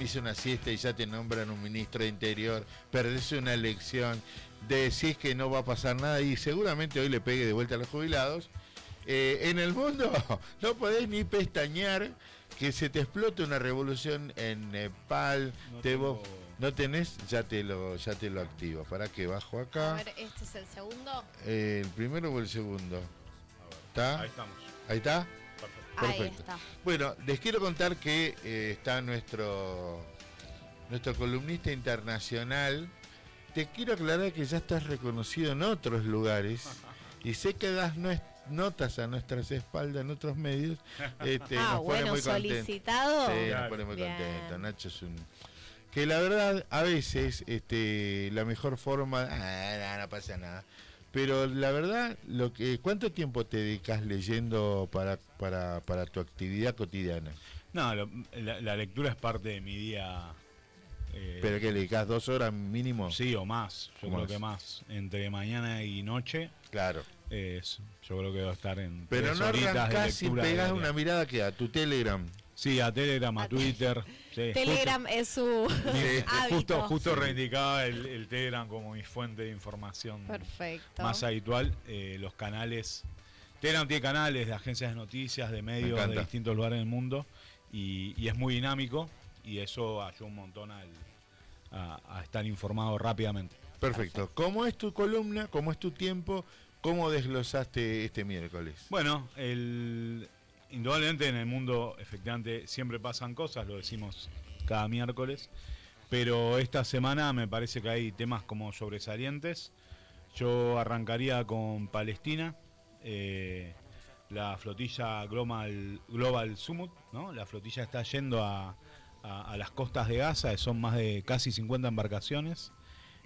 dormís una siesta y ya te nombran un ministro de Interior, perdés una elección, decís que no va a pasar nada y seguramente hoy le pegue de vuelta a los jubilados. En el mundo no podés ni pestañear que se te explote una revolución en Nepal. No tenés, ya te lo activo. ¿Para qué? Bajo acá. A ver, ¿este es el segundo? ¿El primero o el segundo? ¿Está? Ahí estamos. ¿Ahí está? Perfecto. Perfecto. Ahí está. Bueno, les quiero contar que está nuestro columnista internacional. Te quiero aclarar que ya estás reconocido en otros lugares y sé que das notas a nuestras espaldas en otros medios. Nos pone muy solicitado. Sí, nos pone muy contento. Nacho es un... Que la verdad, a veces, la mejor forma... no pasa nada. Pero la verdad, ¿cuánto tiempo te dedicas leyendo para tu actividad cotidiana? No, la lectura es parte de mi día. ¿Pero que le dedicas 2 horas mínimo? Sí, o más. Yo creo que más. Entre mañana y noche. Claro. Yo creo que debo estar en. Pero no arrancás y pegás una mirada que a tu Telegram. Sí, a Telegram, a Twitter. Sí, Telegram es su hábito. Justo reindicaba el Telegram como mi fuente de información. Perfecto. Más habitual. Los canales. Telegram tiene canales de agencias de noticias, de medios de distintos lugares del mundo. Y es muy dinámico. Y eso ayuda un montón a estar informado rápidamente. Perfecto. ¿Cómo es tu columna? ¿Cómo es tu tiempo? ¿Cómo desglosaste este miércoles? Bueno, indudablemente en el mundo efectivamente siempre pasan cosas, lo decimos cada miércoles, pero esta semana me parece que hay temas como sobresalientes. Yo arrancaría con Palestina, la flotilla Global Summit, ¿no? La flotilla está yendo a las costas de Gaza, son más de casi 50 embarcaciones.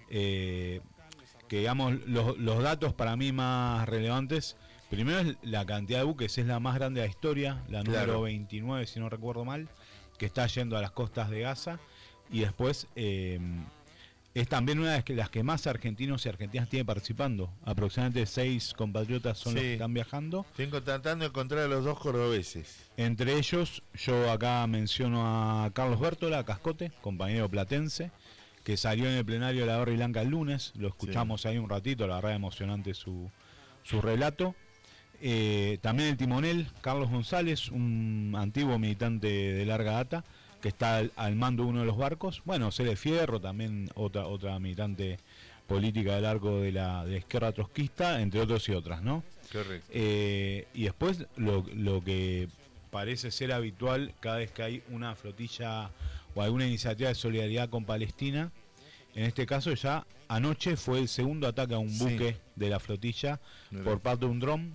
Que digamos, los datos para mí más relevantes, primero es la cantidad de buques, es la más grande de la historia, la número 29 si no recuerdo mal, que está yendo a las costas de Gaza, y después es también una de las que más argentinos y argentinas tienen participando, aproximadamente 6 compatriotas son los que están viajando. Estoy tratando de encontrar a los 2 cordobeses. Entre ellos, yo acá menciono a Carlos Bértola, Cascote, compañero platense, que salió en el plenario de la Barra Blanca el lunes, lo escuchamos ahí un ratito, la verdad emocionante su relato. También el timonel, Carlos González, un antiguo militante de larga data, que está al mando de uno de los barcos. Bueno, Cele Fierro, también otra militante política del arco de la izquierda trotskista, entre otros y otras, ¿no? Correcto. Y después lo que parece ser habitual cada vez que hay una flotilla o alguna iniciativa de solidaridad con Palestina. En este caso ya anoche fue el segundo ataque a un buque de la flotilla por parte de un dron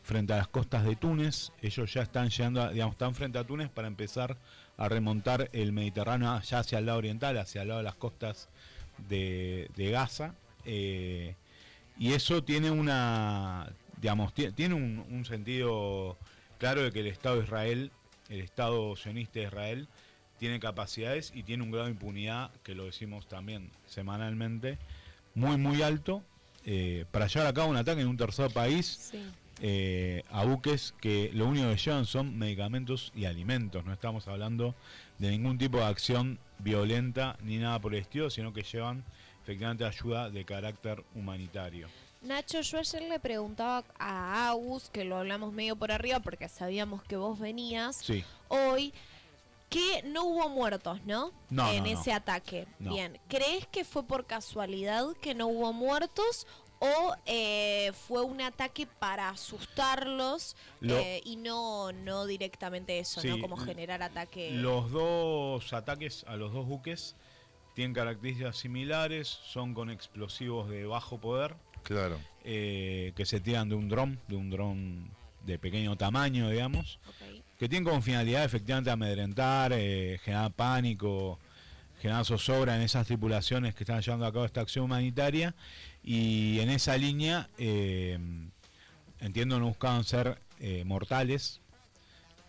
frente a las costas de Túnez. Ellos ya están llegando, están frente a Túnez para empezar a remontar el Mediterráneo ya hacia el lado oriental, hacia el lado de las costas de Gaza. Y eso tiene tiene un sentido claro de que el Estado de Israel, el Estado sionista de Israel, tiene capacidades y tiene un grado de impunidad, que lo decimos también semanalmente, muy muy alto, para llevar a cabo un ataque en un tercer país, a buques que lo único que llevan son medicamentos y alimentos. No estamos hablando de ningún tipo de acción violenta ni nada por el estilo, sino que llevan efectivamente ayuda de carácter humanitario. Nacho, yo ayer le preguntaba a Agus, que lo hablamos medio por arriba porque sabíamos que vos venías hoy, que no hubo muertos, ¿no? En ese ataque. No. Bien, ¿crees que fue por casualidad que no hubo muertos o fue un ataque para asustarlos y no directamente eso, ¿no? Como generar ataque? Los dos ataques a los dos buques tienen características similares, son con explosivos de bajo poder. Claro. Que se tiran de un dron de pequeño tamaño, digamos, que tienen como finalidad efectivamente amedrentar, generar pánico, generar zozobra en esas tripulaciones que están llevando a cabo esta acción humanitaria, y en esa línea entiendo no buscaban ser mortales,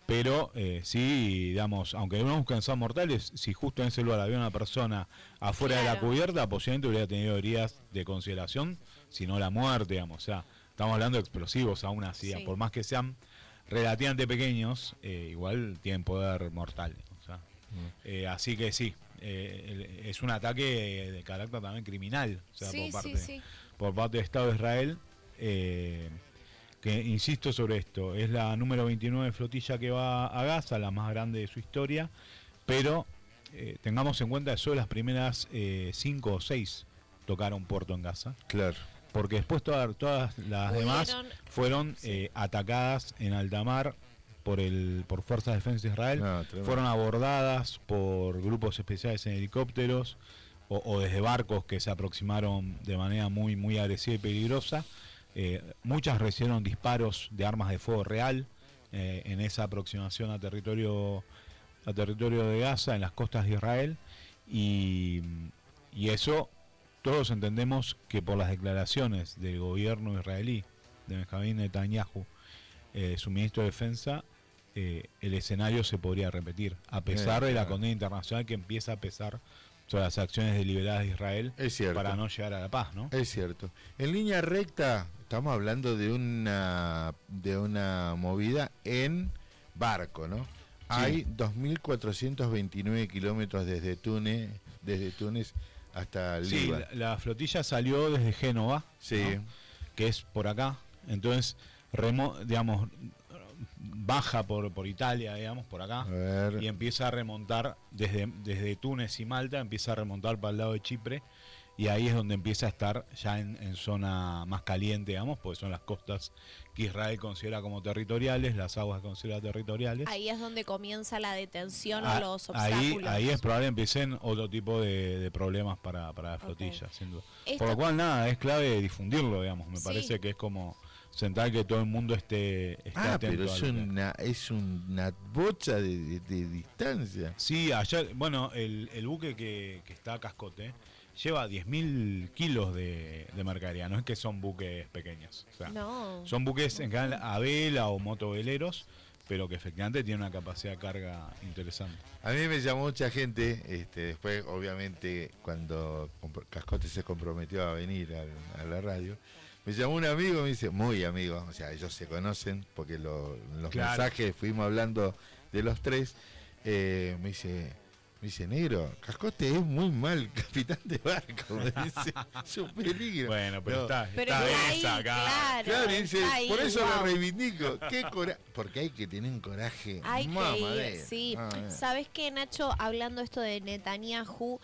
pero sí, digamos, aunque no buscan ser mortales, si justo en ese lugar había una persona afuera de la cubierta, posiblemente hubiera tenido heridas de consideración, si no la muerte, digamos. O sea, estamos hablando de explosivos aún así, por más que sean relativamente pequeños, igual tienen poder mortal. O sea. Así que sí, es un ataque de carácter también criminal, o sea, por parte del Estado de Israel, que insisto sobre esto, es la número 29 flotilla que va a Gaza, la más grande de su historia, pero tengamos en cuenta que solo las primeras 5 o 6 tocaron puerto en Gaza. Claro. Porque después todas las demás fueron atacadas en alta mar por Fuerzas de Defensa de Israel, fueron abordadas por grupos especiales en helicópteros o desde barcos que se aproximaron de manera muy, muy agresiva y peligrosa. Muchas recibieron disparos de armas de fuego real en esa aproximación a territorio de Gaza, en las costas de Israel, y eso todos entendemos que por las declaraciones del gobierno israelí, de Benjamín Netanyahu, su ministro de Defensa, el escenario se podría repetir, a pesar de la condena internacional que empieza a pesar sobre las acciones deliberadas de Israel para no llegar a la paz, ¿no? Es cierto. En línea recta, estamos hablando de una movida en barco, ¿no? Sí. Hay 2.429 kilómetros desde Túnez hasta Líbano. Sí, la flotilla salió desde Génova, sí, ¿no? Que es por acá. Entonces, baja por Italia, digamos, por acá, y empieza a remontar desde Túnez y Malta, empieza a remontar para el lado de Chipre, y ahí es donde empieza a estar ya en zona más caliente, digamos, porque son las costas que Israel considera como territoriales, las aguas que considera territoriales. Ahí es donde comienza la detención o los obstáculos. Ahí es probable que empiecen otro tipo de problemas para la flotilla, sin duda. Por lo cual, nada, es clave difundirlo, digamos, me parece que es como central que todo el mundo esté atento. Pero es una bocha de distancia. Sí, ayer, bueno, el buque que está a cascote lleva 10.000 kilos de mercadería, no es que son buques pequeños, o sea, son buques en general a vela o motoveleros, pero que efectivamente tienen una capacidad de carga interesante. A mí me llamó mucha gente, después obviamente cuando Cascote se comprometió a venir a la radio, me llamó un amigo, me dice, muy amigo, o sea, ellos se conocen, porque los mensajes fuimos hablando de los tres, me dice, negro, Cascote es muy mal capitán de barco, me dice, es un peligro. Bueno, pero está ahí, claro, dice, por eso lo reivindico. Qué porque hay que tener un coraje. Hay que ir, sí. ¿Sabes qué, Nacho? Hablando esto de Netanyahu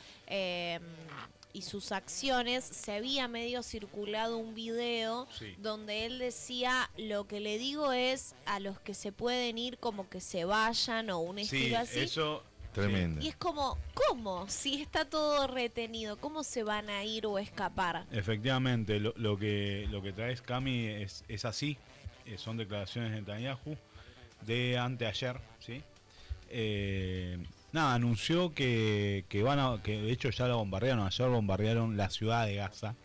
y sus acciones, se había medio circulado un video donde él decía, lo que le digo es a los que se pueden ir como que se vayan, o un estilo así. Eso... Tremendo. Y es como, ¿cómo? Si está todo retenido, ¿cómo se van a ir o escapar? Efectivamente, lo que traes, Cami, es así. Son declaraciones de Netanyahu de anteayer, ¿sí? Anunció que de hecho ya la bombardearon. Ayer bombardearon la ciudad de Gaza,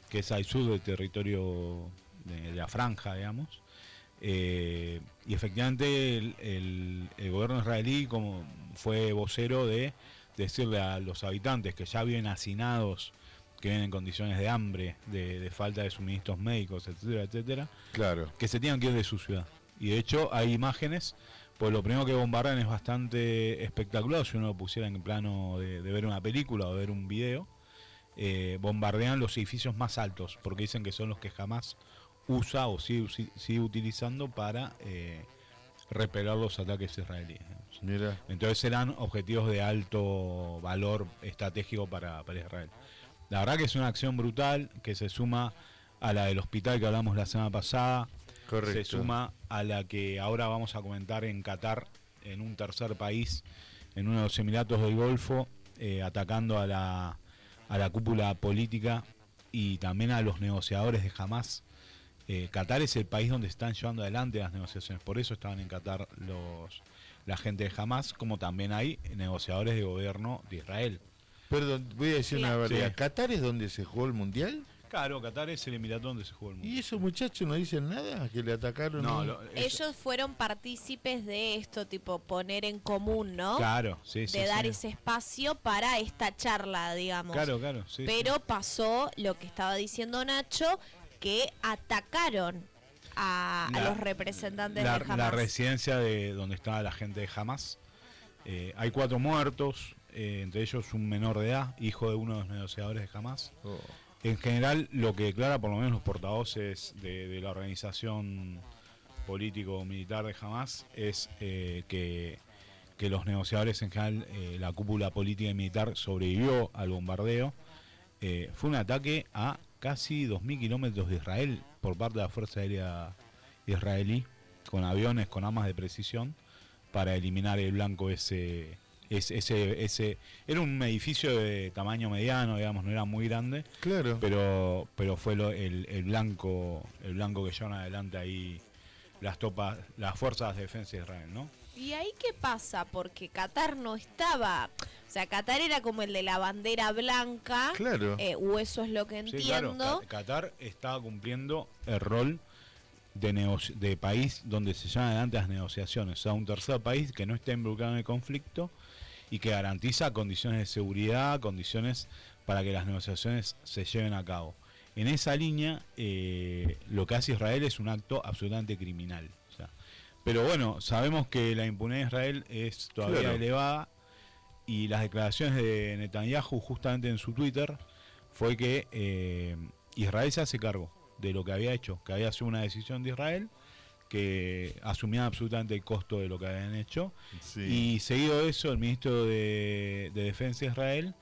que es al sur del territorio de la franja, digamos. Y efectivamente el gobierno israelí como fue vocero de decirle a los habitantes que ya viven hacinados, que viven en condiciones de hambre, de falta de suministros médicos, etcétera, etcétera, que se tengan que ir de su ciudad. Y de hecho hay imágenes, pues lo primero que bombardean es bastante espectacular, si uno lo pusiera en plano de ver una película o ver un video. Bombardean los edificios más altos, porque dicen que son los que jamás usa o sigue utilizando para repeler los ataques israelíes. Mira. Entonces serán objetivos de alto valor estratégico para Israel. La verdad que es una acción brutal que se suma a la del hospital que hablamos la semana pasada. Correcto. Se suma a la que ahora vamos a comentar en Qatar, en un tercer país, en uno de los Emiratos del Golfo, atacando a la cúpula política y también a los negociadores de Hamás. Qatar es el país donde están llevando adelante las negociaciones, por eso estaban en Qatar la gente de Hamás, como también hay negociadores de gobierno de Israel. Perdón, voy a decir una verdad. Sí. ¿Qatar es donde se jugó el Mundial? Claro, Qatar es el Emirato donde se jugó el Mundial. ¿Y esos muchachos no dicen nada? ¿Que le atacaron? No, ellos fueron partícipes de esto, tipo poner en común, ¿no? Claro, sí, de dar ese espacio para esta charla, digamos. Claro, sí. Pero pasó lo que estaba diciendo Nacho, que atacaron a los representantes de Hamás. La residencia de donde estaba la gente de Hamás, Hay 4 muertos, entre ellos un menor de edad, hijo de uno de los negociadores de Hamás. En general, lo que declara por lo menos los portavoces de la organización político-militar de Hamás es que los negociadores en general, la cúpula política y militar sobrevivió al bombardeo. Fue un ataque a casi 2.000 kilómetros de Israel por parte de la Fuerza Aérea israelí, con aviones, con armas de precisión, para eliminar el blanco ese. Era un edificio de tamaño mediano, digamos, no era muy grande, claro, pero fue el blanco que llevaron adelante ahí las fuerzas de defensa de Israel, ¿no? ¿Y ahí qué pasa? Porque Qatar no estaba, o sea, Qatar era como el de la bandera blanca, claro, o eso es lo que entiendo. Sí, claro. Qatar estaba cumpliendo el rol de país donde se llevan adelante las negociaciones, o sea, un tercer país que no esté involucrado en el conflicto y que garantiza condiciones de seguridad, condiciones para que las negociaciones se lleven a cabo. En esa línea, lo que hace Israel es un acto absolutamente criminal. O sea, pero bueno, sabemos que la impunidad de Israel es todavía elevada, y las declaraciones de Netanyahu justamente en su Twitter fue que Israel se hace cargo de lo que había hecho, que había sido una decisión de Israel, que asumían absolutamente el costo de lo que habían hecho. Sí. Y seguido de eso, el ministro de Defensa de Israel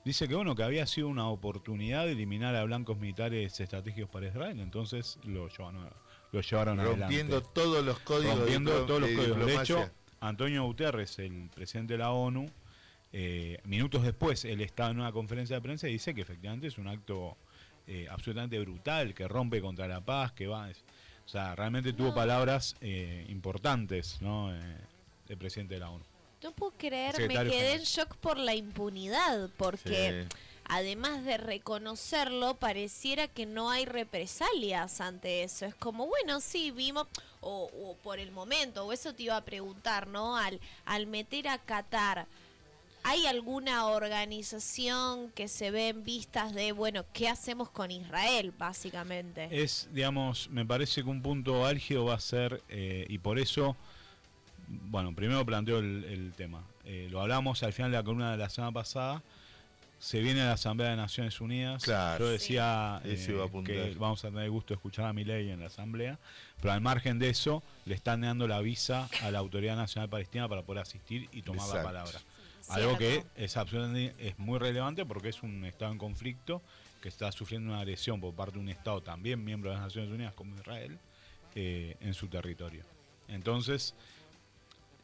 dice que bueno, que había sido una oportunidad de eliminar a blancos militares estratégicos para Israel, entonces lo llevaron adelante. Rompiendo todos los códigos. De hecho, Antonio Guterres, el presidente de la ONU, minutos después, él estaba en una conferencia de prensa y dice que efectivamente es un acto absolutamente brutal, que rompe contra la paz, que va... O sea, realmente tuvo palabras importantes, ¿no? El presidente de la ONU. No puedo creer, me quedé en shock por la impunidad, porque además de reconocerlo, pareciera que no hay represalias ante eso. Es como, bueno, sí, vimos, o por el momento, o eso te iba a preguntar, ¿no? Al meter a Qatar, ¿hay alguna organización que se ve en vistas de, bueno, qué hacemos con Israel, básicamente? Es, digamos, me parece que un punto álgido va a ser, y por eso, bueno, primero planteo el tema. Lo hablamos al final de la columna de la semana pasada, se viene la Asamblea de Naciones Unidas. Claro, yo decía que vamos a tener el gusto de escuchar a Milei en la Asamblea, pero al margen de eso, le están dando la visa a la Autoridad Nacional Palestina para poder asistir y tomar la palabra. Algo que es absolutamente muy relevante porque es un Estado en conflicto que está sufriendo una agresión por parte de un Estado también miembro de las Naciones Unidas como Israel en su territorio. Entonces,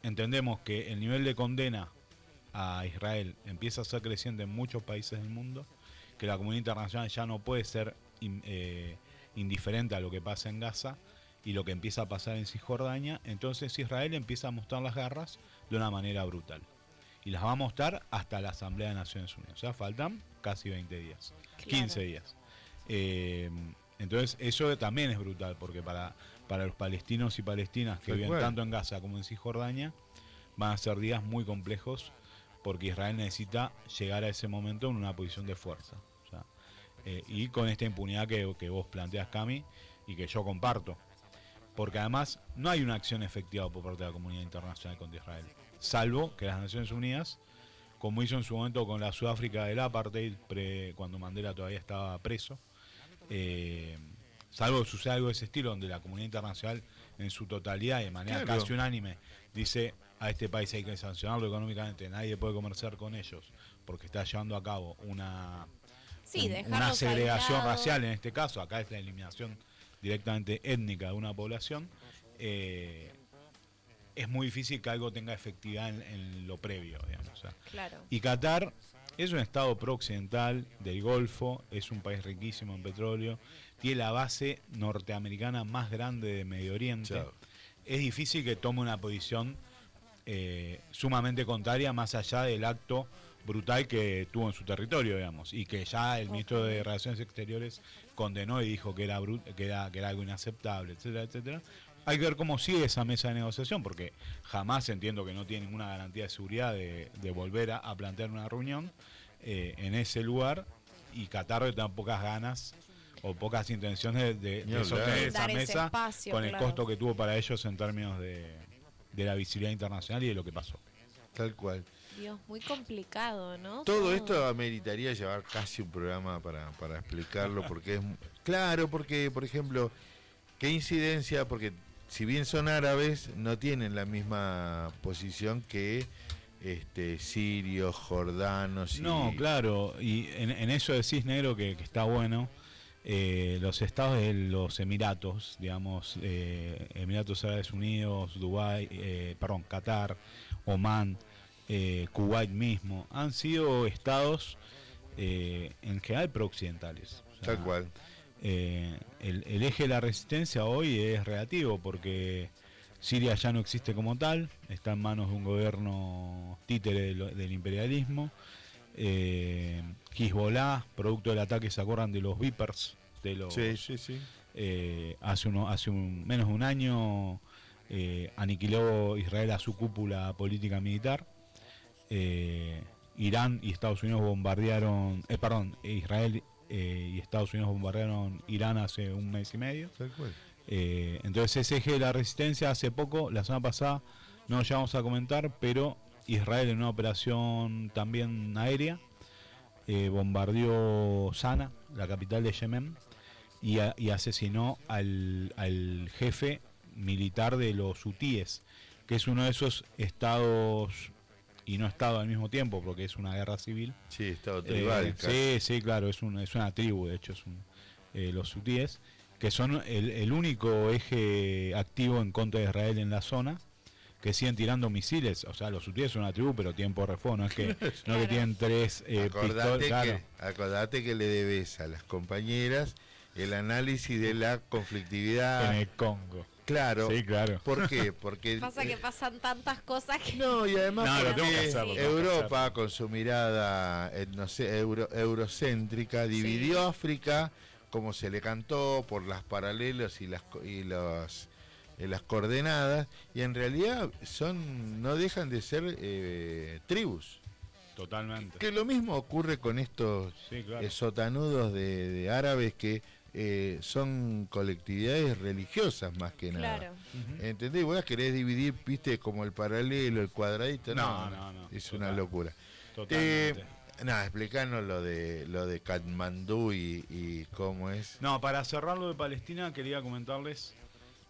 entendemos que el nivel de condena a Israel empieza a ser creciente en muchos países del mundo, que la comunidad internacional ya no puede ser indiferente a lo que pasa en Gaza y lo que empieza a pasar en Cisjordania. Entonces Israel empieza a mostrar las garras de una manera brutal. Y las va a mostrar hasta la Asamblea de Naciones Unidas. O sea, faltan casi 20 días, claro. 15 días. Entonces, eso también es brutal, porque para los palestinos y palestinas que viven tanto en Gaza como en Cisjordania, van a ser días muy complejos, porque Israel necesita llegar a ese momento en una posición de fuerza. O sea, y con esta impunidad que vos planteas, Cami, y que yo comparto. Porque además no hay una acción efectiva por parte de la comunidad internacional contra Israel. Salvo que las Naciones Unidas, como hizo en su momento con la Sudáfrica del apartheid, cuando Mandela todavía estaba preso, salvo que suceda algo de ese estilo, donde la comunidad internacional en su totalidad y de manera casi unánime dice a este país hay que sancionarlo económicamente, nadie puede comerciar con ellos porque está llevando a cabo una segregación racial, en este caso, acá es la eliminación directamente étnica de una población, es muy difícil que algo tenga efectividad en lo previo, digamos. O sea. Claro. Y Qatar es un estado pro-occidental del Golfo, es un país riquísimo en petróleo, tiene la base norteamericana más grande de Medio Oriente. Chao. Es difícil que tome una posición sumamente contraria, más allá del acto brutal que tuvo en su territorio, digamos, y que ya el ministro de Relaciones Exteriores condenó y dijo que era algo inaceptable, etcétera, etcétera. Hay que ver cómo sigue esa mesa de negociación, porque jamás entiendo que no tiene ninguna garantía de seguridad de volver a plantear una reunión en ese lugar, y Qatar tiene pocas ganas o pocas intenciones de sostener esa mesa espacio, con el costo que tuvo para ellos en términos de la visibilidad internacional y de lo que pasó. Tal cual. Dios, muy complicado, ¿no? Todo esto ameritaría llevar casi un programa para explicarlo, porque es claro, porque, por ejemplo, qué incidencia, porque si bien son árabes, no tienen la misma posición que sirios, jordanos. No, claro, y en eso decís, negro, que está bueno. Los estados de los Emiratos, digamos, Emiratos Árabes Unidos, Dubái, Qatar, Omán, Kuwait mismo, han sido estados en general prooccidentales. O sea, tal cual. El eje de la resistencia hoy es relativo porque Siria ya no existe como tal, está en manos de un gobierno títere del imperialismo. Hezbollah, producto del ataque, ¿se acuerdan de los Vipers? Sí. Hace menos de un año aniquiló Israel a su cúpula política militar. Irán y Estados Unidos bombardearon, Israel y Estados Unidos bombardearon Irán hace un mes y medio. Entonces ese eje de la resistencia, hace poco, la semana pasada, no lo llegamos a comentar, pero Israel en una operación también aérea bombardeó Sana, la capital de Yemen, y asesinó al jefe militar de los hutíes, que es uno de esos estados, y no estado al mismo tiempo porque es una guerra civil. Sí, estado tribal. Sí, claro, es una tribu, de hecho, los hutíes, que son el único eje activo en contra de Israel en la zona, que siguen tirando misiles. O sea, los hutíes son una tribu, pero tienen por refugio, no es que, no que tienen tres pistolas. Claro. Acordate que le debes a las compañeras el análisis de la conflictividad en el Congo. Claro. Sí, claro. ¿Por qué? Porque pasa que pasan tantas cosas que... No, y además porque Europa, con su mirada eurocéntrica, dividió África como se le cantó por las paralelos y las coordenadas, y en realidad no dejan de ser tribus. Totalmente. Que lo mismo ocurre con estos sotanudos de árabes que son colectividades religiosas más que nada. Claro. ¿Entendés? Vos las querés dividir, viste, como el paralelo, el cuadradito. No. Es una locura. Totalmente. Explicanos lo de Katmandú y cómo es. No, para cerrar lo de Palestina, quería comentarles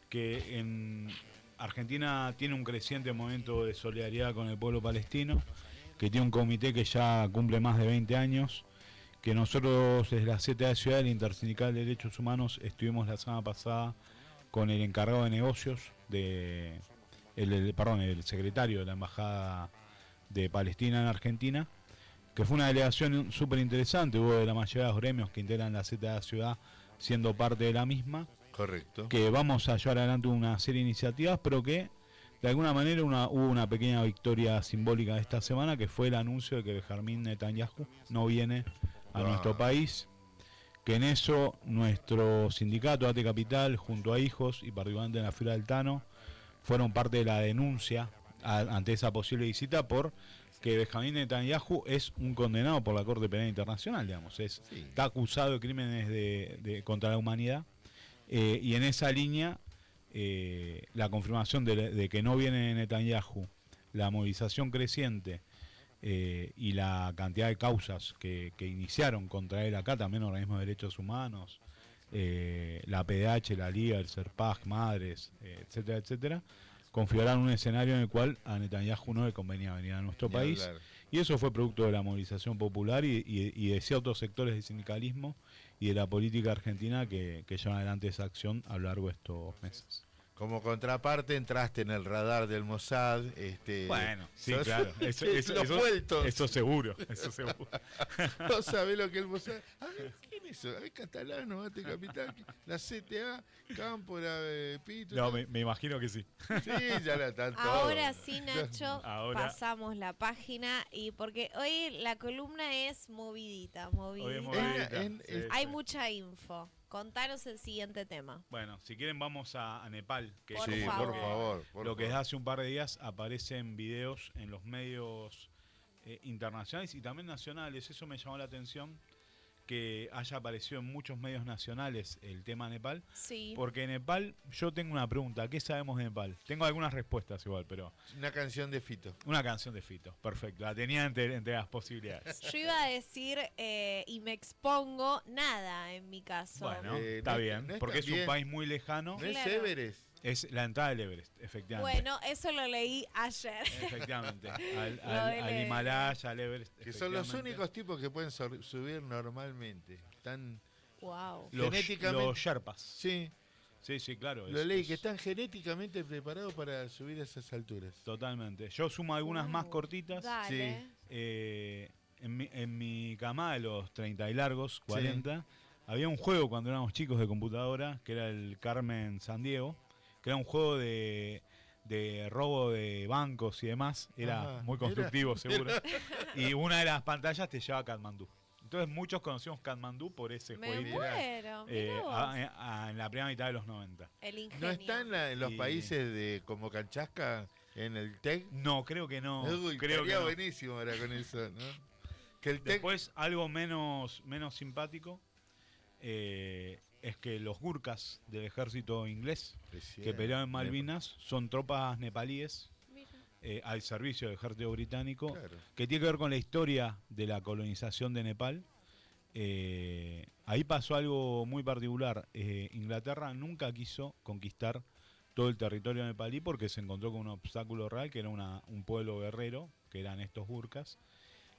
que en Argentina tiene un creciente momento de solidaridad con el pueblo palestino, que tiene un comité que ya cumple más de 20 años, que nosotros desde la CTA de Ciudad del Intersindical de Derechos Humanos estuvimos la semana pasada con el encargado de negocios, el secretario de la Embajada de Palestina en Argentina, que fue una delegación súper interesante. Hubo de la mayoría de los gremios que integran la CTA de Ciudad siendo parte de la misma. Correcto. Que vamos a llevar adelante una serie de iniciativas, pero que de alguna manera hubo una pequeña victoria simbólica de esta semana, que fue el anuncio de que Benjamín Netanyahu no viene a nuestro país, que en eso nuestro sindicato ATE Capital, junto a Hijos y particularmente en la fila del Tano, fueron parte de la denuncia ante esa posible visita, por que Benjamín Netanyahu es un condenado por la Corte Penal Internacional, digamos, está acusado de crímenes contra la humanidad, y en esa línea la confirmación de que no viene Netanyahu, la movilización creciente y la cantidad de causas que iniciaron contra él acá, también organismos de derechos humanos, la PDH, la Liga, el SERPAG, Madres, etcétera, etcétera, configuraron un escenario en el cual a Netanyahu no le convenía venir a nuestro país, hablar. Y eso fue producto de la movilización popular y de ciertos sectores del sindicalismo y de la política argentina que llevan adelante esa acción a lo largo de estos meses. Como contraparte entraste en el radar del Mossad. Bueno, sí, claro. Eso seguro. ¿No sabés lo que es el Mossad? A ver, ¿quién es eso? A ver, catalano, ATE Capital, la CTA, Cámpora, Pito. No, me imagino que sí. Sí, ya la están todos. Ahora sí, Nacho, pasamos la página, y porque hoy la columna es movidita. Hay mucha info. Contanos el siguiente tema. Bueno, si quieren vamos a Nepal. Que por favor. Lo que hace un par de días aparecen videos en los medios internacionales y también nacionales. Eso me llamó la atención, que haya aparecido en muchos medios nacionales el tema Nepal. Sí. Porque Nepal, yo tengo una pregunta, ¿qué sabemos de Nepal? Tengo algunas respuestas igual, pero... Una canción de Fito. Una canción de Fito, perfecto. La tenía entre las posibilidades. Yo iba a decir, y me expongo, nada en mi caso. Bueno, está bien, porque es un país muy lejano. No es Everest. Es la entrada del Everest, efectivamente. Bueno, eso lo leí ayer. Efectivamente. Al Himalaya, al Everest. Que son los únicos tipos que pueden subir normalmente. Están genéticamente. Los Sherpas. Sí. Sí, claro. Lo leí, que están genéticamente preparados para subir a esas alturas. Totalmente. Yo sumo algunas más cortitas. Dale. Sí. En mi camada de los 30 y largos, 40, había un juego cuando éramos chicos de computadora, que era el Carmen San Diego, que era un juego de robo de bancos y demás. Era muy constructivo, seguro. Y una de las pantallas te lleva a Katmandú. Entonces muchos conocimos Katmandú por ese juego. En la primera mitad de los 90. El ingenio. ¿No están en los países como Canchasca en el TEC? No, creo que no. Creo que buenísimo ahora con eso, ¿no? Que el Después, algo menos simpático, es que los Gurkhas del ejército inglés que peleaban en Malvinas son tropas nepalíes al servicio del ejército británico, que tiene que ver con la historia de la colonización de Nepal. Ahí pasó algo muy particular. Inglaterra nunca quiso conquistar todo el territorio nepalí porque se encontró con un obstáculo real, que era un pueblo guerrero, que eran estos Gurkhas,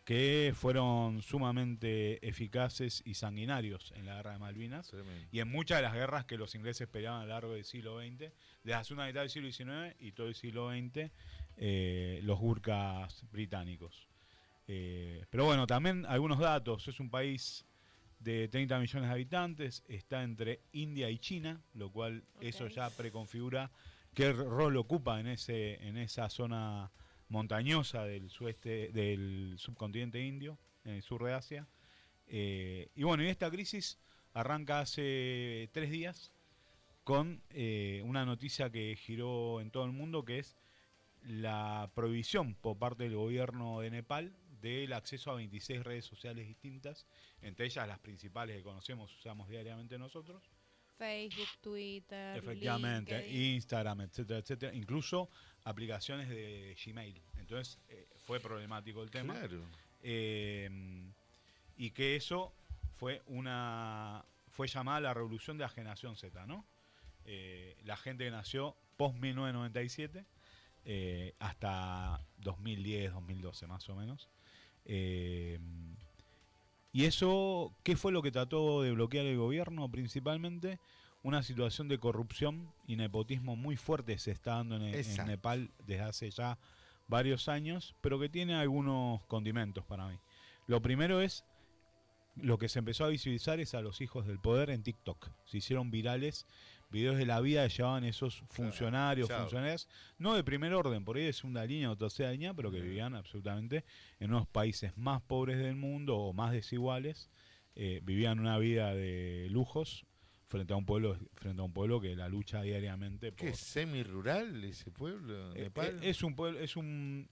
que fueron sumamente eficaces y sanguinarios en la guerra de Malvinas. Tremendo. Y en muchas de las guerras que los ingleses peleaban a lo largo del siglo XX, de la segunda mitad del siglo XIX y todo el siglo XX, los Gurkhas británicos. Pero bueno, también algunos datos. Es un país de 30 millones de habitantes, está entre India y China, lo cual eso ya preconfigura qué rol ocupa en esa zona montañosa del subcontinente indio, en el sur de Asia. Y bueno, y esta crisis arranca hace 3 días con una noticia que giró en todo el mundo, que es la prohibición por parte del gobierno de Nepal del acceso a 26 redes sociales distintas, entre ellas las principales que conocemos, usamos diariamente nosotros. Facebook, Twitter, efectivamente, LinkedIn, Instagram, etcétera, etcétera, incluso aplicaciones de Gmail. Entonces fue problemático el tema. Claro. Y que eso fue llamada la revolución de la generación Z, ¿no? La gente que nació post 1997 hasta 2010, 2012 más o menos. Y eso, ¿qué fue lo que trató de bloquear el gobierno? Principalmente una situación de corrupción y nepotismo muy fuerte se está dando en Nepal desde hace ya varios años, pero que tiene algunos condimentos para mí. Lo primero es, lo que se empezó a visibilizar es a los hijos del poder en TikTok. Se hicieron virales videos de la vida que llevaban esos funcionarios, funcionarias, no de primer orden, por ahí de segunda línea o tercera línea, pero que vivían absolutamente en unos países más pobres del mundo o más desiguales, vivían una vida de lujos frente a un pueblo que la lucha diariamente por... ¿Qué es semi-rural ese pueblo? Nepal? Es un pueblo, es un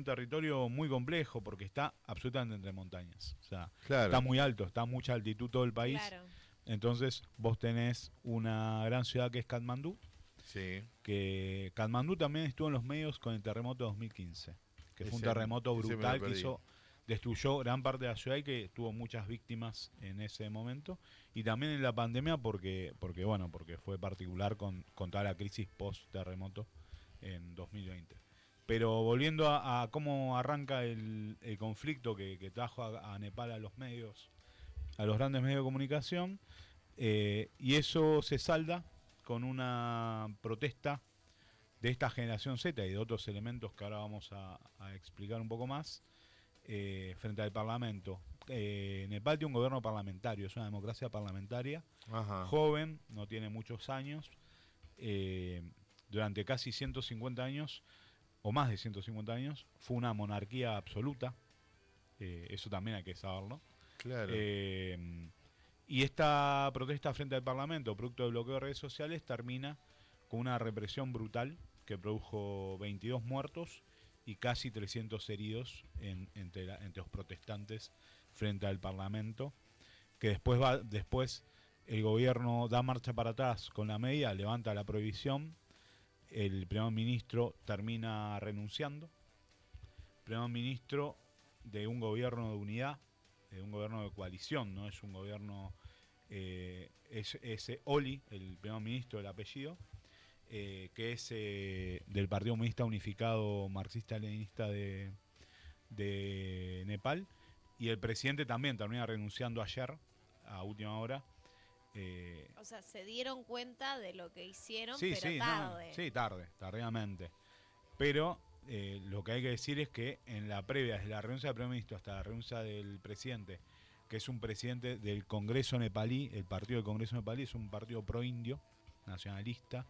territorio muy complejo porque está absolutamente entre montañas. O sea, está muy alto, está a mucha altitud todo el país. Claro. Entonces vos tenés una gran ciudad que es Katmandú. Sí. Que Katmandú también estuvo en los medios con el terremoto de 2015. Que fue un terremoto brutal que destruyó gran parte de la ciudad y que tuvo muchas víctimas en ese momento. Y también en la pandemia porque fue particular con toda la crisis post-terremoto en 2020. Pero volviendo a cómo arranca el conflicto que trajo a Nepal a los medios, a los grandes medios de comunicación, y eso se salda con una protesta de esta generación Z y de otros elementos que ahora vamos a explicar un poco más, frente al Parlamento. Nepal tiene un gobierno parlamentario, es una democracia parlamentaria, joven, no tiene muchos años, durante casi 150 años, o más de 150 años, fue una monarquía absoluta, eso también hay que saberlo. Claro. Y esta protesta frente al Parlamento, producto del bloqueo de redes sociales, termina con una represión brutal que produjo 22 muertos y casi 300 heridos entre los protestantes frente al Parlamento. que después el gobierno da marcha para atrás con la medida, levanta la prohibición, el primer ministro termina renunciando, primer ministro de un gobierno de unidad, de un gobierno de coalición, no es un gobierno, es Oli, el primer ministro del apellido, que es del Partido Comunista Unificado Marxista-Leninista de Nepal, y el presidente también termina renunciando ayer, a última hora. O sea, se dieron cuenta de lo que hicieron, sí, pero tarde. Sí, tardíamente. Pero lo que hay que decir es que en la previa, desde la renuncia del primer ministro hasta la renuncia del presidente, que es un presidente del Congreso nepalí, el partido del Congreso nepalí es un partido pro-indio, nacionalista,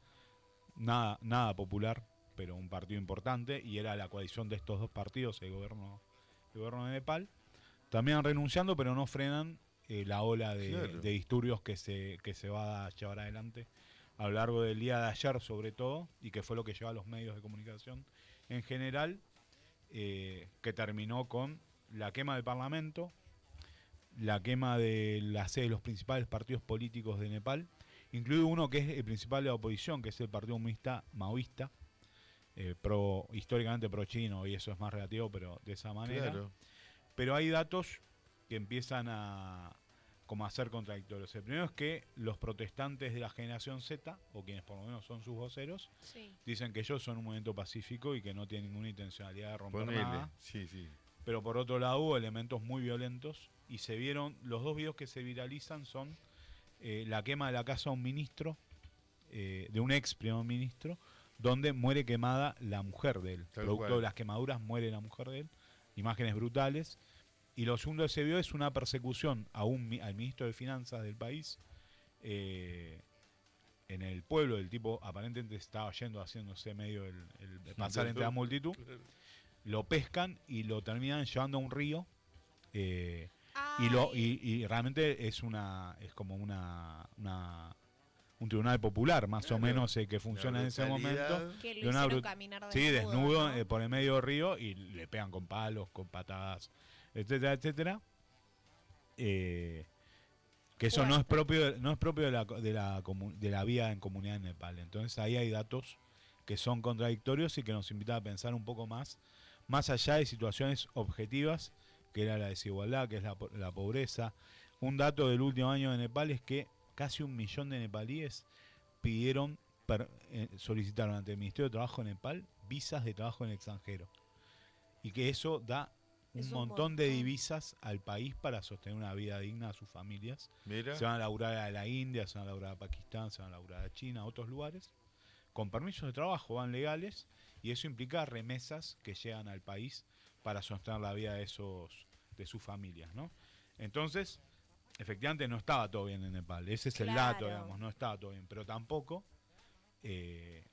nada popular, pero un partido importante, y era la coalición de estos dos partidos, el gobierno de Nepal. También renunciando, pero no frenan la ola de disturbios que se va a llevar adelante a lo largo del día de ayer, sobre todo, y que fue lo que lleva a los medios de comunicación en general, que terminó con la quema del Parlamento, la quema de la sede de los principales partidos políticos de Nepal, incluido uno que es el principal de la oposición, que es el Partido Comunista Maoísta, históricamente pro-chino, y eso es más relativo, pero de esa manera. Claro. Pero hay datos que empiezan a ser contradictorios. El primero es que los protestantes de la generación Z, o quienes por lo menos son sus voceros, dicen que ellos son un movimiento pacífico y que no tienen ninguna intencionalidad de romper nada. Pero por otro lado hubo elementos muy violentos, y se vieron, los dos videos que se viralizan son la quema de la casa de un ministro, de un ex primer ministro, donde muere quemada la mujer de él. Producto de las quemaduras muere la mujer de él. Imágenes brutales. Y lo segundo que se vio es una persecución al ministro de Finanzas del país, en el pueblo. El tipo aparentemente estaba yendo, haciéndose medio el pasar entre la multitud. Lo pescan y lo terminan llevando a un río. Y realmente es como un tribunal popular, más o menos, que funciona en ese momento. Que lo hicieron caminar desnudo. Sí, desnudo, ¿no? Por el medio del río, y le pegan con palos, con patadas, etcétera, etcétera. Que eso no es propio de la vida en comunidad en Nepal. Entonces ahí hay datos que son contradictorios y que nos invitan a pensar un poco más allá de situaciones objetivas, que era la desigualdad, que es la pobreza. Un dato del último año de Nepal es que casi 1 millón de nepalíes solicitaron ante el Ministerio de Trabajo de Nepal visas de trabajo en el extranjero. Y que eso da un montón de divisas al país para sostener una vida digna a sus familias. Mira. Se van a laburar a la India, se van a laburar a Pakistán, se van a laburar a China, a otros lugares. Con permisos de trabajo, van legales, y eso implica remesas que llegan al país para sostener la vida de sus familias, ¿no? Entonces, efectivamente no estaba todo bien en Nepal. Ese es el dato, digamos, no estaba todo bien. Pero tampoco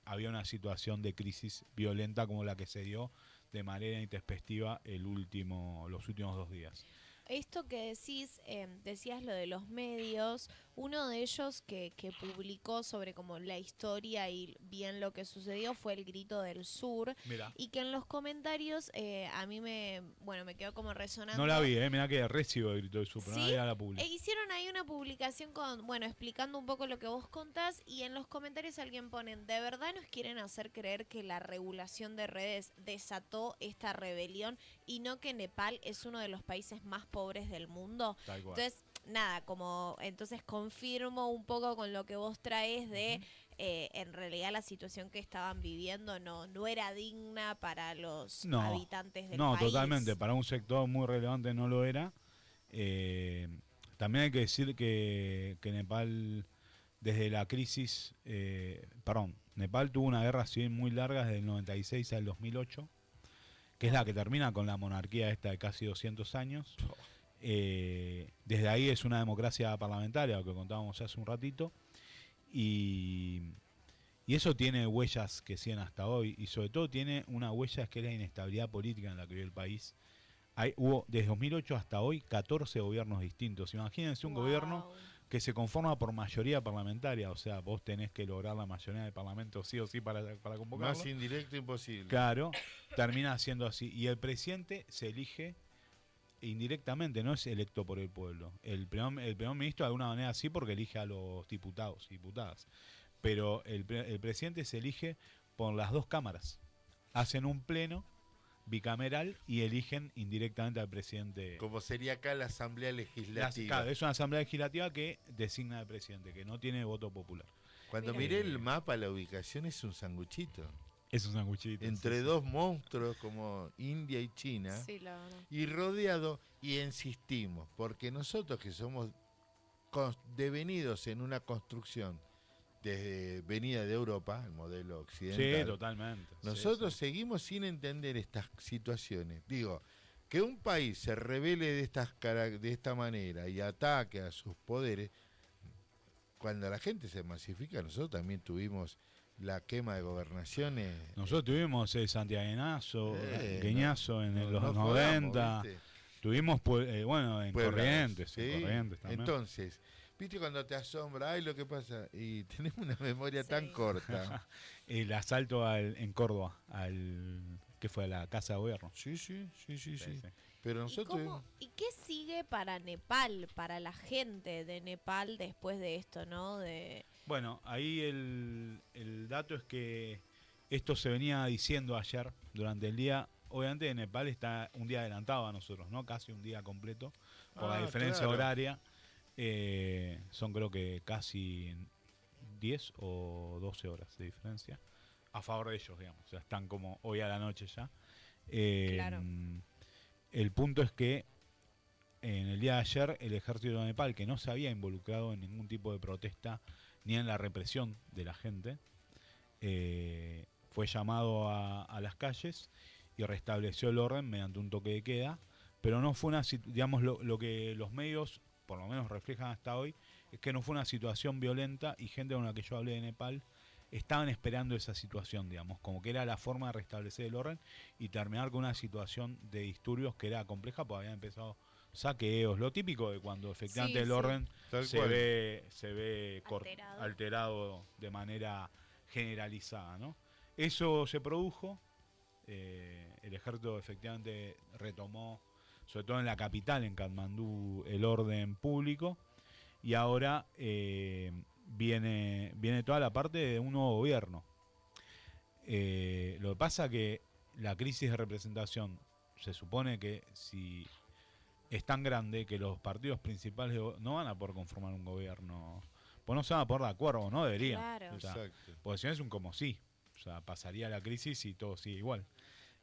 había una situación de crisis violenta como la que se dio de manera intempestiva los últimos 2 días. Esto que decías lo de los medios, uno de ellos que publicó sobre como la historia y bien lo que sucedió fue El Grito del Sur. Mirá. Y que en los comentarios a mí me quedó como resonando. No la vi, mirá que recibo El Grito del Sur, pero ¿Sí? no la publiqué. Hicieron ahí una publicación explicando un poco lo que vos contás, y en los comentarios alguien pone: ¿de verdad nos quieren hacer creer que la regulación de redes desató esta rebelión y no que Nepal es uno de los países más pobres del mundo? Entonces, nada, entonces confirmo un poco con lo que vos traes de en realidad la situación que estaban viviendo no era digna para los habitantes del país. No, totalmente, para un sector muy relevante no lo era. También hay que decir que Nepal, desde la crisis, Nepal tuvo una guerra civil muy larga desde el 96 al 2008, que es la que termina con la monarquía esta de casi 200 años. Desde ahí es una democracia parlamentaria, lo que contábamos hace un ratito, y eso tiene huellas que siguen hasta hoy, y sobre todo tiene una huella que es la inestabilidad política en la que vive el país. Hubo desde 2008 hasta hoy 14 gobiernos distintos. Imagínense un gobierno que se conforma por mayoría parlamentaria, o sea, vos tenés que lograr la mayoría del parlamento sí o sí para convocarlo. Más indirecto imposible. Claro, termina siendo así. Y el presidente se elige indirectamente, no es electo por el pueblo. El primer ministro de alguna manera sí, porque elige a los diputados y diputadas. Pero el presidente se elige por las dos cámaras. Hacen un pleno bicameral y eligen indirectamente al presidente. Como sería acá la Asamblea Legislativa. Claro, es una Asamblea Legislativa que designa al presidente, que no tiene voto popular. Cuando miré el mapa, la ubicación es un sanguchito. Es un sanguchito. Entre dos monstruos como India y China. Sí, la verdad. Y rodeado, y insistimos, porque nosotros que somos devenidos en una construcción desde venida de Europa, el modelo occidental. Sí, totalmente. Nosotros seguimos sin entender estas situaciones. Digo, que un país se revele de esta manera y ataque a sus poderes, cuando la gente se masifica, nosotros también tuvimos la quema de gobernaciones. Nosotros tuvimos Santiaguenazo, Gueñazo en los 90. Jodamos, tuvimos, en Corrientes. ¿sí? En Corrientes también. Entonces, ¿viste cuando te asombra? Ay, lo que pasa. Y tenemos una memoria tan corta. El asalto en Córdoba, ¿qué fue? A la Casa de Gobierno. Sí. Pero nosotros... ¿Y qué sigue para Nepal, para la gente de Nepal después de esto, no? Bueno, ahí el dato es que esto se venía diciendo ayer durante el día. Obviamente Nepal está un día adelantado a nosotros, ¿no? Casi un día completo por la diferencia horaria. Son creo que casi 10 o 12 horas de diferencia a favor de ellos, digamos. O sea, están como hoy a la noche ya. Claro. El punto es que en el día de ayer el ejército de Nepal, que no se había involucrado en ningún tipo de protesta ni en la represión de la gente, fue llamado a las calles y restableció el orden mediante un toque de queda, pero no fue digamos, lo que los medios por lo menos reflejan hasta hoy, es que no fue una situación violenta y gente con la que yo hablé de Nepal estaban esperando esa situación, digamos, como que era la forma de restablecer el orden y terminar con una situación de disturbios que era compleja, porque habían empezado saqueos, lo típico de cuando efectivamente el orden se ve alterado de manera generalizada, ¿no? Eso se produjo, el ejército efectivamente retomó, sobre todo en la capital, en Katmandú, el orden público, y ahora viene toda la parte de un nuevo gobierno. Lo que pasa que la crisis de representación se supone que si es tan grande que los partidos principales no van a poder conformar un gobierno, pues no se van a poner de acuerdo, no deberían. Claro. O sea, porque si no es un como sí, o sea, pasaría la crisis y todo sigue igual.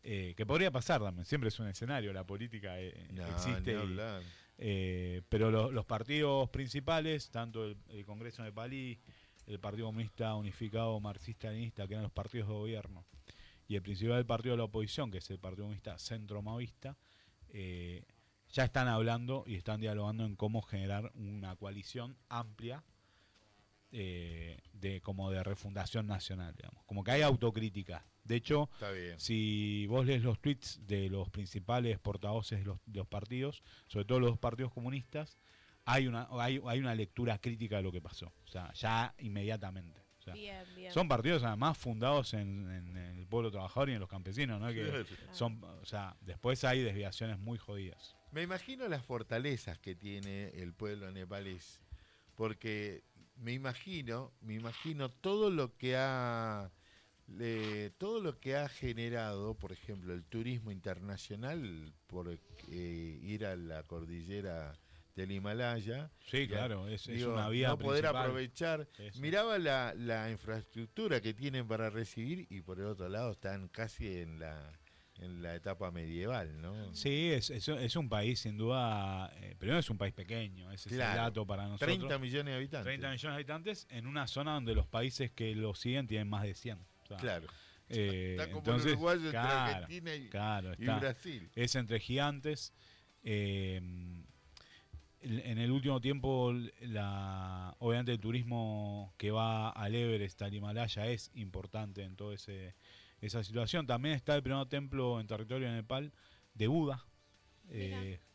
Que podría pasar también, siempre es un escenario, la política existe. Pero los partidos principales, tanto el Congreso nepalí, el Partido Comunista Unificado Marxista-Leninista, que eran los partidos de gobierno, y el principal partido de la oposición, que es el Partido Comunista Centro-Maoísta, ya están hablando y están dialogando en cómo generar una coalición amplia como de refundación nacional, digamos. Como que hay autocrítica. De hecho, si vos lees los tweets de los principales portavoces de los partidos, sobre todo los partidos comunistas, hay una lectura crítica de lo que pasó. O sea, ya inmediatamente. O sea, bien. Son partidos además fundados en el pueblo trabajador y en los campesinos, ¿no? Que o sea, después hay desviaciones muy jodidas. Me imagino las fortalezas que tiene el pueblo nepalés, porque me imagino todo lo que ha generado, por ejemplo, el turismo internacional por ir a la cordillera del Himalaya. Sí, claro, es una vía no poder principal. aprovechar. Eso. Miraba la infraestructura que tienen para recibir y por el otro lado están casi en la etapa medieval, ¿no? Sí, es un país sin duda, primero es un país pequeño, ese es el dato para nosotros. 30 millones de habitantes. 30 millones de habitantes en una zona donde los países que lo siguen tienen más de 100. O sea, claro. Está como entonces, el uruguayo entre Argentina y Brasil. Es entre gigantes. En el último tiempo, obviamente el turismo que va al Everest, al Himalaya, es importante en toda esa situación. También está el primer templo en territorio de Nepal de Buda.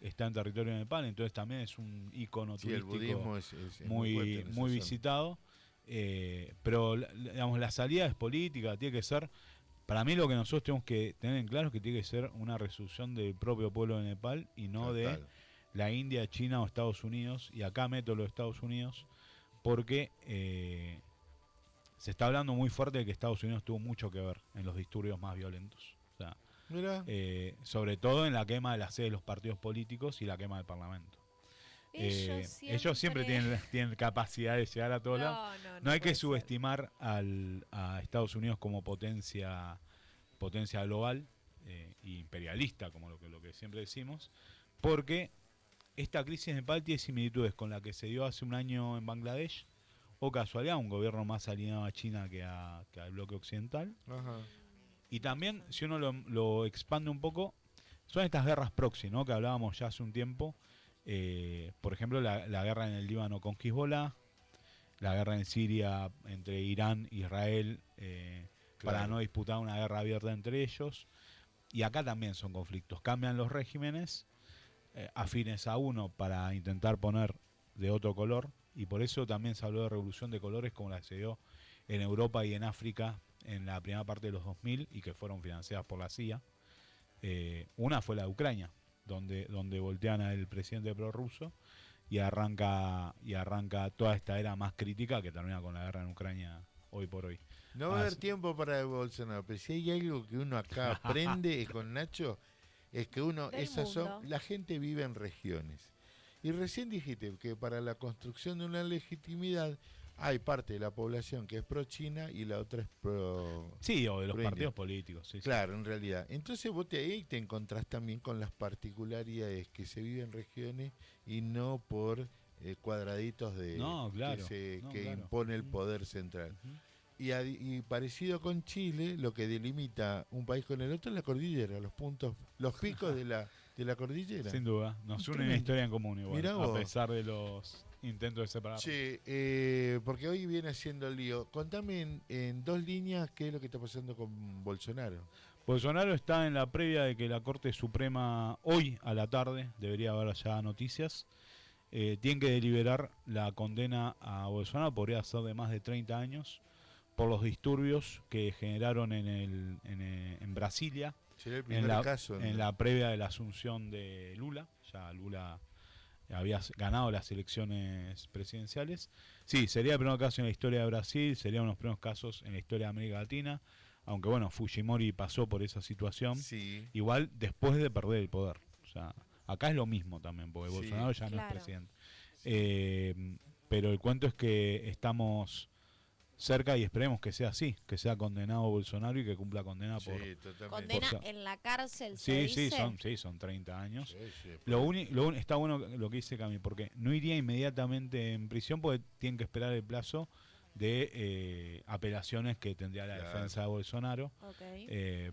Está en territorio de Nepal, entonces también es un ícono turístico el budismo es muy visitado. Pero digamos, la salida es política, tiene que ser Para mí lo que nosotros tenemos que tener en claro es que tiene que ser una resolución del propio pueblo de Nepal y no de la India, China o Estados Unidos. Y acá meto los Estados Unidos porque se está hablando muy fuerte de que Estados Unidos tuvo mucho que ver en los disturbios más violentos. O sea, sobre todo en la quema de la sede de los partidos políticos y la quema del Parlamento. Ellos siempre tienen capacidad de llegar a todos lados. No hay que subestimar a Estados Unidos como potencia global e imperialista, como lo que siempre decimos, porque esta crisis en Nepal tiene similitudes con la que se dio hace un año en Bangladesh, o casualidad, un gobierno más alineado a China que al bloque occidental. Ajá. Y también, si uno lo expande un poco, son estas guerras proxy, ¿no? Que hablábamos ya hace un tiempo. Por ejemplo, la guerra en el Líbano con Hezbollah, la guerra en Siria entre Irán e Israel, para no disputar una guerra abierta entre ellos. Y acá también son conflictos. Cambian los regímenes afines a uno para intentar poner de otro color. Y por eso también se habló de revolución de colores como la que se dio en Europa y en África en la primera parte de los 2000 y que fueron financiadas por la CIA. Una fue la de Ucrania, donde voltean al presidente prorruso y arranca toda esta era más crítica que termina con la guerra en Ucrania hoy por hoy. No va a haber tiempo para Bolsonaro, pero si hay algo que uno acá aprende con Nacho, es que la gente vive en regiones. Y recién dijiste que para la construcción de una legitimidad hay parte de la población que es pro-China y la otra es pro... Sí, o de los partidos políticos. Sí, claro, en realidad. Entonces vos ahí te encontrás también con las particularidades que se viven en regiones y no por cuadraditos que impone el poder central. Y parecido con Chile, lo que delimita un país con el otro es la cordillera, los picos de la cordillera. Sin duda, nos une una historia en común igual, a pesar de los intentos de separar. Sí, porque hoy viene haciendo el lío. Contame en 2 líneas qué es lo que está pasando con Bolsonaro. Bolsonaro está en la previa de que la Corte Suprema hoy a la tarde, debería haber ya noticias, tiene que deliberar la condena a Bolsonaro, podría ser de más de 30 años, por los disturbios que generaron en Brasilia, sería el primer caso, ¿no? En la previa de la asunción de Lula. Ya Lula había ganado las elecciones presidenciales. Sí, sería el primer caso en la historia de Brasil, sería uno de los primeros casos en la historia de América Latina, aunque bueno, Fujimori pasó por esa situación, igual después de perder el poder. O sea, acá es lo mismo también, porque Bolsonaro ya no es presidente. Pero el cuento es que estamos cerca y esperemos que sea así, que sea condenado Bolsonaro y que cumpla condena condena en la cárcel. Son 30 años. Está bueno lo que dice Cami, porque no iría inmediatamente en prisión porque tienen que esperar el plazo de apelaciones que tendría la defensa de Bolsonaro,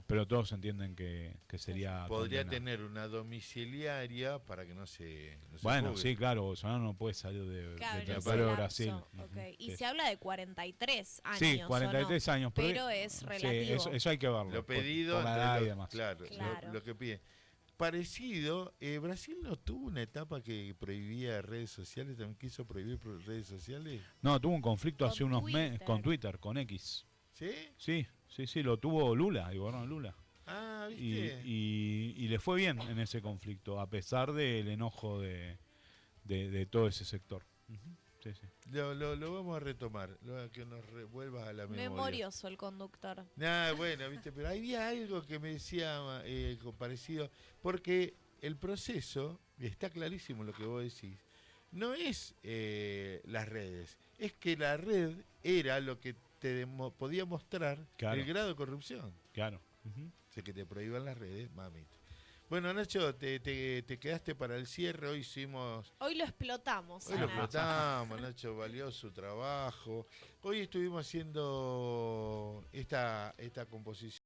pero todos entienden que sería podría tener una domiciliaria para que no se bueno, sí, claro, Bolsonaro no puede salir de Brasil. Y se habla de 43 años. Sí, 43 años, pero es relativo. Eso hay que verlo. Lo pedido por la edad y demás. Claro. Lo que pide. Parecido, Brasil no tuvo una etapa que prohibía redes sociales, también quiso prohibir redes sociales. No, tuvo un conflicto hace unos meses con Twitter, con X. ¿Sí? Sí, lo tuvo Lula, el gobierno de Lula. Ah, ¿viste? Y le fue bien en ese conflicto, a pesar del enojo de todo ese sector. Sí. Lo vamos a retomar, que nos vuelvas a la memoria. Memorioso el conductor. Bueno, viste, pero había algo que me decía parecido, porque el proceso, está clarísimo lo que vos decís, no es las redes, es que la red era lo que te podía mostrar el grado de corrupción. Claro. O sea, que te prohíban las redes, mamita. Bueno, Nacho, te quedaste para el cierre. Hoy lo explotamos. Hoy lo explotamos, Nacho valió su trabajo. Hoy estuvimos haciendo esta composición.